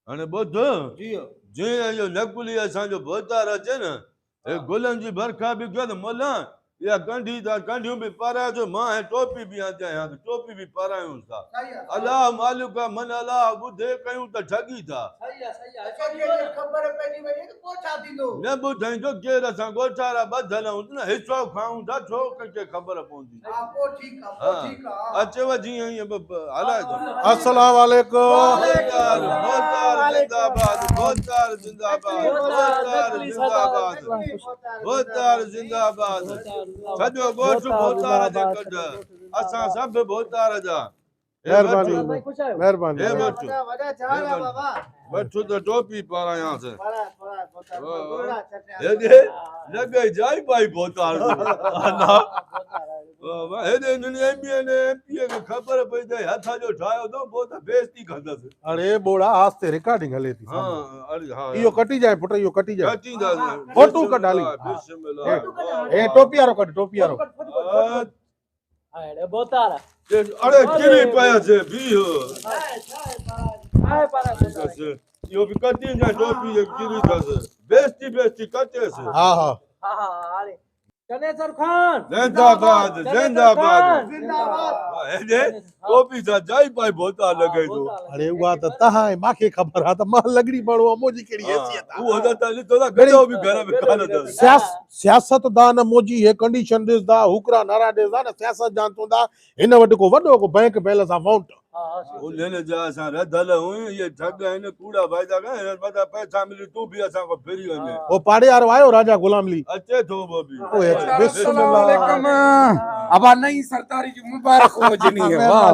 हाणे ॿुध जीअं इहो नकुली असांजो भोतार अचे न हे गुलनि जी बरखा बि कयो त मोला इहा कंढी था कंढियूं बि पारायो थो मां ऐं टोपी बि अचां टोपी बि पारायूं था अलाह मालिक मन अलाह ॿुधे कयूं त ठगी था न ॿुधाईंदो केरु असां ॻोठारा ॿधल आहियूं न हिसो खाऊं था छो कंहिंखे ख़बर पवंदी अचेव जीअं ईअं हलाइजो अस्सलाम वालेकुम भोतार जिंदाबाद भोतार जिंदाबाद सॼो ॻोठ भोतार जे कढ असां सभु भोतार जा मेहरबानी वठो त टोपी पारायांसि हेॾे लॻे जाई पाई भोतार हेॾे एमपीअ खे ख़बर पई त हथ जो ठाहियो अथऊं पोइ त बेइज़ती कंदसि अरे बोड़ा आस्ते रिकॉर्डिंग हले थी इहो कटी जाए पुट इहो कटी जाए कटींदासीं फोटू कढ हाली ए टोपी वारो कढ टोपी वारो अरे किरी पियासीं बीहो इहो बि कटी जाए टोपी किरी अथसि बेइज़ती कटेसि हा हा चनेसर खान जिंदाबाद जिंदाबाद हेॾे टोपी सां जाई पाई भोतार लॻे थो अरे उहा त तहां मांखे ख़बर आहे त मां लगड़ी माण्हू आहे मुंहिंजी कहिड़ी हैसियत आहे उहो त ॾिठो था गॾो बि घर में कान अथसि सियासतदान मुंहिंजी हे कंडीशन ॾिसंदा हुकरा नारा ॾिसंदा न सियासत जानदा हिन वटि को वॾो को बैंक बैलेंस अमाउंट उन्हनि जा असां रधल हुयूं इहे ठग आहिनि कूड़ा फ़ाइदा कनि वॾा पैसा मिली तूं बि असां खां फिरी वञे वो पाड़े वारो आयो राजा गुलाम अली अचे थो वो बि अबा नई सरदारी की मुबारक हुजनी है वाह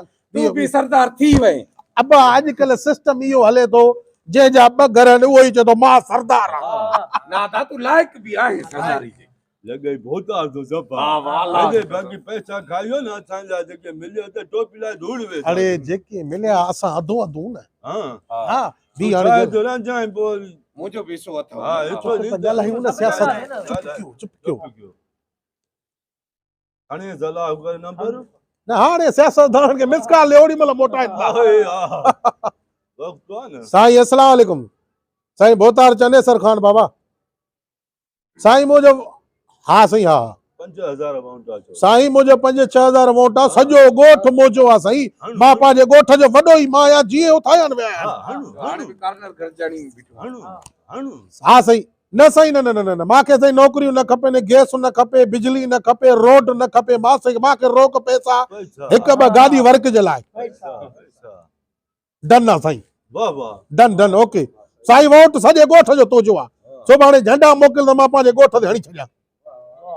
तू भी सरदार थी वे अबा अॼुकल्ह सिस्टम इहो हले थो जंहिंजा ॿ घर आहिनि उहो ई चए थो मां सरदार आहियां ना था तू लायक भी आहे सरदारी जे लॻे भोतार तो सब अरे बाक़ी पैसा खाइयो न असांजा जेके मिलियो त टोपी लाइ धूड़ वे अरे जेके मिलिया असां अधो अधु न हां हा बी हाणे जो न जाए बोल मुझो पैसो अथव हां एतिरो ॻाल्हायूं न सियासत चुप कयो हाणे ज़ला कर नंबर न हाणे सियासतदान खे मिस कॉल ले ओड़ी महिल मोटाइनि वक़्तु साईं अस्सलाम वालेकुम साईं भोतार चनेसर खान बाबा साईं मुंहिंजो हाँ साईं हा 5000 अमाउंट आहे साईं मुंहिंजो 5-6000 अमाउंट आहे सॼो ॻोठ मोजो आहे साईं मां पंहिंजे ॻोठ जो वॾो ई मां आहियां जीअं उथायन विया हाणे भी कार्नर घर जानी बीठो हा साईं न साईं न न न मांखे साईं नौकरियूं न खपनि गैस न खपे बिजली न खपे रोड न खपे मां साईं मांखे रोक पैसा हिकु ॿ गाॾी वर्क जे लाइ डन आहे साईं वाह वाह डन डन ओके साईं वोट सॼे ॻोठ जो तुंहिंजो आहे सुभाणे झंडा मोकिल त मां पंहिंजे ॻोठ ते हणी छॾियां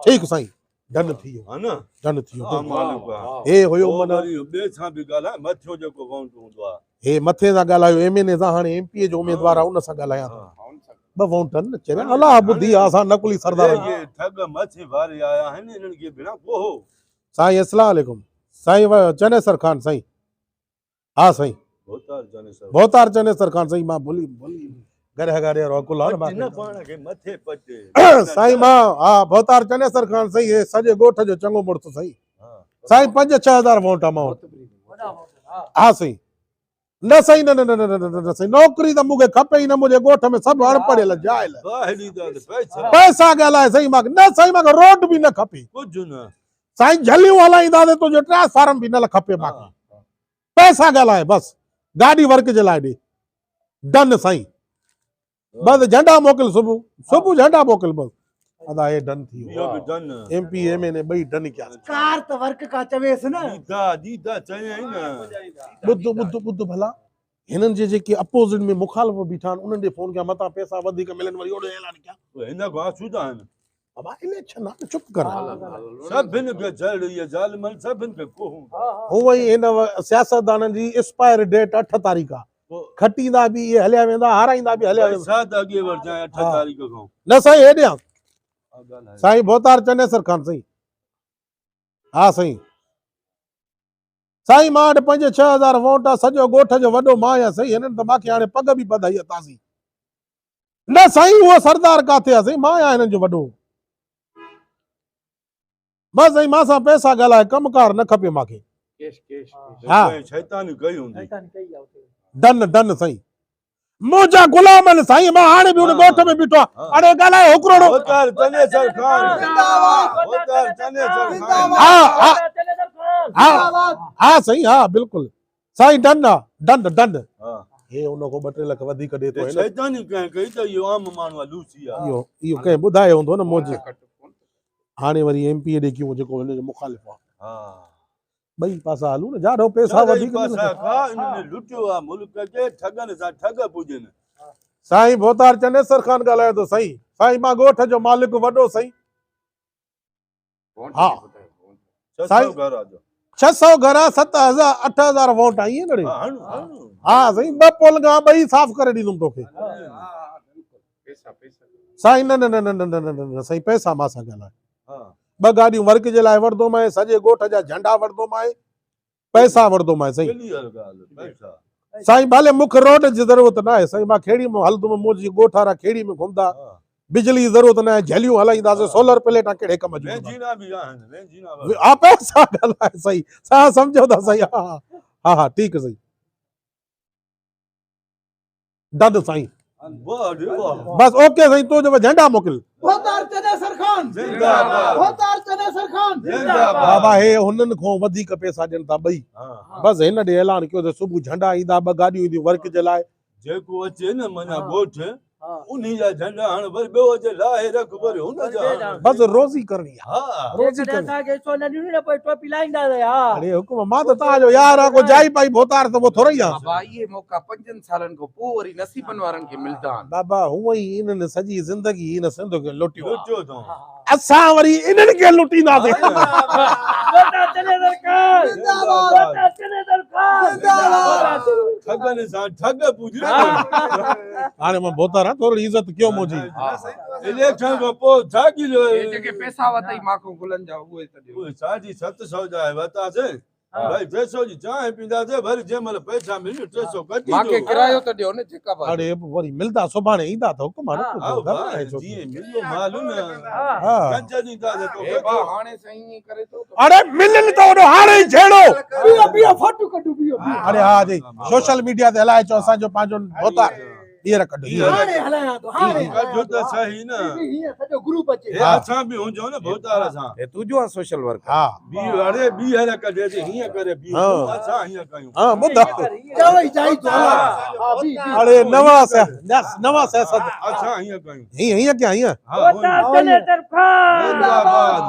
ठीक साईं डन थी वियो है ना डन थी वियो मालिक हे हुयो मन ॿिए सां बि ॻाल्हाए मथियो जेको अमाउंट हूंदो आहे हे मथे सां ॻाल्हायो एमएनए सां हाणे एमपीए जो उम्मीदवार आहे उन सां ॻाल्हायां ॿ वाउंट न चए अलाह ॿुधी आहे असां नकुली सरदार ये ठग मथे वारे आया आहिनि इन्हनि खे बिना कोहो साईं अस्सलाम वालेकुम साईं चनेसर खान साईं हा साईं भोतार चनेसर खान साईं मां भुली गरे गाड़े रोकुला न पाण खे मथे पटे साईं मां हा भोतार चनेसर खान साईं हे सॼे ॻोठ जो चङो मुड़िस साईं साईं 5-6000 अमाउंट अमाउंट हा साईं न साईं न न न न न साईं नौकरी त मूंखे खपे ई न मुंहिंजे ॻोठ में सभु अणपढ़ियल जाइल पैसा ॻाल्हाए साईं मां न साईं मूंखे रोड बि न खपे कुझु न साईं झलियूं हलाईंदासीं तुंहिंजो ट्रांसफार्म बि न खपे मूंखे पैसा ॻाल्हाए बसि गाॾी वर्क जे लाइ ॾे डन साईं बस झंडा मोकिल सुबुह झंडा मोकिल बस अदा ये डन थी इहो बि डन एमपी एमएनए बई डन क्या कार त वर्क का चवेस न दीदा चई न बुद्ध भला हिनन जे जेके अपोजिट में मुखालिफ बीठा आहिनि उन्हनि ॾे फोन कया मता पैसा वधीक मिलन वरी ओड़ो ऐलान कया हिन खां सुधा आहिनि अब इलेक्शन आहे चुप कर सभिनि खे जड़ इहे ज़ालिमनि सभिनि खे कोहूं हुअं ई हिन सियासतदाननि जी एक्सपायर डेट 8 तारीख़ आहे खटींदा बि इहे हलिया वेंदा हाराईंदा बि हलिया वेंदा सात अॻे वठजांइ 8 तारीख़ खां न साईं हेॾियां साईं भोतार चनेसर खान साईं हा साईं साईं मां वटि 5-6000 वोट आहे सॼो ॻोठ जो वॾो मां आहियां साईं हिननि त मूंखे हाणे पग बि ॿधाई आहे ताज़ी न साईं उहो सरदार काथे आहे साईं मां आहियां हिननि जो वॾो बस साईं मां सां पैसा ॻाल्हाए कमकार न खपे मूंखे केश हा शैतानी कई हूंदी डन डन साईं मुंहिंजा गुलाम आहिनि साईं मां हाणे बि उन ॻोठ में बीठो आहियां हाणे ॻाल्हाए हुकिड़ो होतार चनेसर खान होतार चनेसर खान हा हा चनेसर खान हा हा साईं हा बिल्कुलु साईं डंड आहे डंड हां हे उन खां 2-3 लख वधीक ॾे थो हिन शैतानी कहीं कई त इहो आम माण्हू आहे लूसी आहे इहो कंहिं ॿुधायो हूंदो न मुंहिंजे हाणे वरी MP ॾे कयूं जेको हिन जो मुखालिफ़ आहे हा ॿई पासा हलूं न जाड़ो पैसा वधीक पासा खा इन्हनि लुटियो आहे मुल्क खे ठगनि सां ठग पुॼनि साईं भोतार चनेसर खान ॻाल्हाए थो साईं मां ॻोठ जो मालिक वॾो साईं हा साईं 600 घर 7000 8000 वोट आई है नड़े हाँ सही ब पोलगा बई साफ करे दी तुम तोखे साईं न सही पैसा मां सां ॻाल्हाए ब गाड़ियूं वर्क जे लाइ वठदो मैं सॼे ॻोठ जा झंडा वठदो मैं पैसा वठदो मैं सही साईं भले मूंखे रोड जी ज़रूरत न आहे साईं मां खेड़ी में हलंदुमि मुंहिंजी ॻोठ वारा खेड़ी में घुमंदा बिजली जी ज़रूरत न आहे झलियूं हलाईंदासीं सोलर प्लेटां कहिड़े कम जूं हा पैसा ॻाल्हाए सही सा सम्झो था सही हा हा ठीकु सही दंद साईं बस ओके साईं तू जो झंडा मोकिल होतार चनेसर खान जिंदाबाद होतार चनेसर खान बाबा हे हुननि खां वधीक पैसा ॾियनि था ॿई बस हिन ॾे ऐलान कयो त सुबुह झंडा ईंदा 2 गाॾियूं ईंदियूं वर्क जे लाइ जेको अचे न मना ॻोठ उन्हीं जा झंडा हाणे वरी ॿियो अचे लाहे रख वरी हुन जा बस रोज़ी करणी आहे हा रोज़ी करणी असांखे छो न ॾिनी न पोइ टोपी लाईंदासीं हा अरे हुकुम मां त तव्हांजो यार आहे को जाई पाई भोतार त वो थोरो ई आहे बाबा ये मौका 5 सालनि खां पोइ वरी नसीबनि वारनि खे मिलंदा आहिनि बाबा हूअं ई इन्हनि सॼी ज़िंदगी हिन सिंध खे लुटियो लुटियो अथऊं असां वरी इन्हनि खे लुटींदासीं होतार चनेसर खान होतार चनेसर खान ठगनि सां ठग पुॼनि हाणे मां भोतार आहियां थोरी इज़त कयो मुंहिंजी इलेक्शन खां पोइ जागी लो हे जेके पैसा वतई माखो गुलनि जा उहे त ॾियो 700 जा वरितासीं भाई 300 जी चांहि पींदासीं वरी जंहिं महिल पैसा मिलियो 300 कटी माखे किरायो त ॾियो न जेका बात अरे वरी मिलंदा सुभाणे ईंदा त हुकुम जीअं मिलियो मालू न हा कंच ॾींदासीं तो हे बा हाणे सही करे थो अरे मिलनि त ओॾो हाणे ई छेड़ो बियो फोटो कढू बियो अरे हा जी सोशल मीडिया ते हलाए चो असांजो पंहिंजो भोतार हींअर कढो हाणे हलायां तो हाणे कढो त सही न हीअं सॼो ग्रुप अचे हे असां बि हुजो न भोतार सां हे तुंहिंजो आहे सोशल वर्क हा अरे ॿीहर कढे थी हीअं करे बी हा। असां हीअं कयूं हा ॿुधा चवई जाई तो हा बी अरे नवा सियासत असां हीअं कयूं हीअं क्या हीअं होतार चनेसर खान जिंदाबाद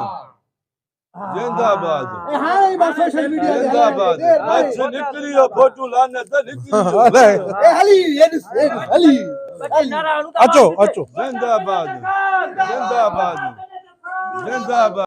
जिंदाबाद हाणे मां सोशल मीडिया ते जिंदाबाद अच्छा निकली यो फोटो लाने त निकली अरे हली हली अचो जिंदाबाद जिंदाबाद जिंदाबाद